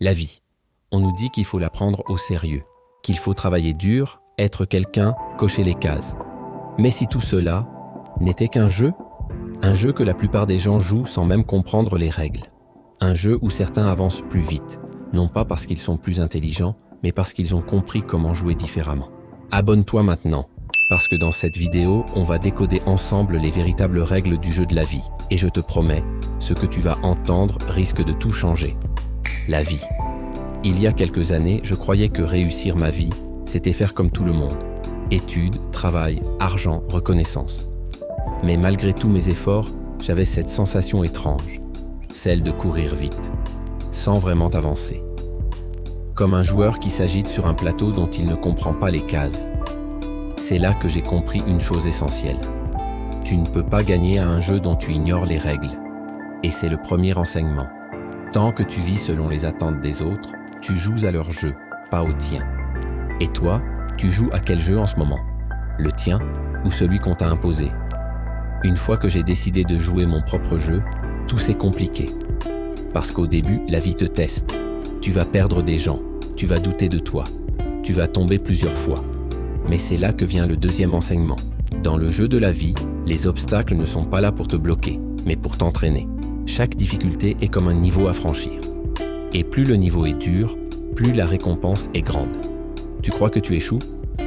La vie. On nous dit qu'il faut la prendre au sérieux, qu'il faut travailler dur, être quelqu'un, cocher les cases. Mais si tout cela n'était qu'un jeu que la plupart des gens jouent sans même comprendre les règles. Un jeu où certains avancent plus vite, non pas parce qu'ils sont plus intelligents, mais parce qu'ils ont compris comment jouer différemment. Abonne-toi maintenant, parce que dans cette vidéo, on va décoder ensemble les véritables règles du jeu de la vie. Et je te promets, ce que tu vas entendre risque de tout changer. La vie. Il y a quelques années, je croyais que réussir ma vie, c'était faire comme tout le monde. Études, travail, argent, reconnaissance. Mais malgré tous mes efforts, j'avais cette sensation étrange, celle de courir vite, sans vraiment avancer. Comme un joueur qui s'agite sur un plateau dont il ne comprend pas les cases. C'est là que j'ai compris une chose essentielle. Tu ne peux pas gagner à un jeu dont tu ignores les règles. Et c'est le premier enseignement. Tant que tu vis selon les attentes des autres, tu joues à leur jeu, pas au tien. Et toi, tu joues à quel jeu en ce moment? Le tien ou celui qu'on t'a imposé? Une fois que j'ai décidé de jouer mon propre jeu, tout s'est compliqué. Parce qu'au début, la vie te teste. Tu vas perdre des gens, tu vas douter de toi, tu vas tomber plusieurs fois. Mais c'est là que vient le deuxième enseignement. Dans le jeu de la vie, les obstacles ne sont pas là pour te bloquer, mais pour t'entraîner. Chaque difficulté est comme un niveau à franchir. Et plus le niveau est dur, plus la récompense est grande. Tu crois que tu échoues?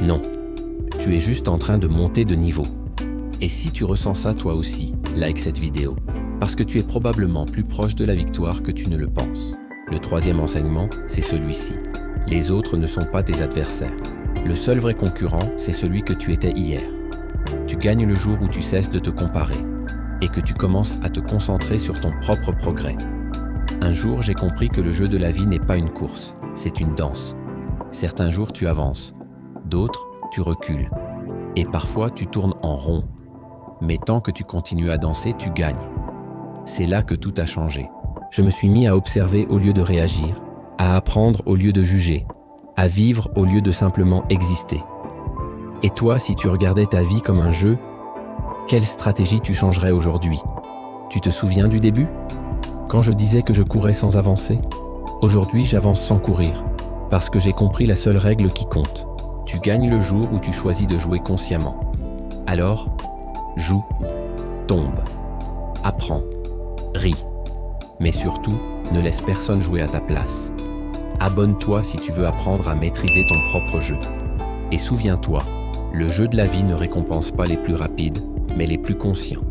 Non. Tu es juste en train de monter de niveau. Et si tu ressens ça toi aussi, like cette vidéo. Parce que tu es probablement plus proche de la victoire que tu ne le penses. Le troisième enseignement, c'est celui-ci. Les autres ne sont pas tes adversaires. Le seul vrai concurrent, c'est celui que tu étais hier. Tu gagnes le jour où tu cesses de te comparer et que tu commences à te concentrer sur ton propre progrès. Un jour, j'ai compris que le jeu de la vie n'est pas une course, c'est une danse. Certains jours, tu avances, d'autres, tu recules. Et parfois, tu tournes en rond. Mais tant que tu continues à danser, tu gagnes. C'est là que tout a changé. Je me suis mis à observer au lieu de réagir, à apprendre au lieu de juger, à vivre au lieu de simplement exister. Et toi, si tu regardais ta vie comme un jeu, quelle stratégie tu changerais aujourd'hui? Tu te souviens du début? Quand je disais que je courais sans avancer, aujourd'hui j'avance sans courir, parce que j'ai compris la seule règle qui compte. Tu gagnes le jour où tu choisis de jouer consciemment. Alors, joue, tombe, apprends, ris, mais surtout, ne laisse personne jouer à ta place. Abonne-toi si tu veux apprendre à maîtriser ton propre jeu. Et souviens-toi, le jeu de la vie ne récompense pas les plus rapides, mais les plus conscients.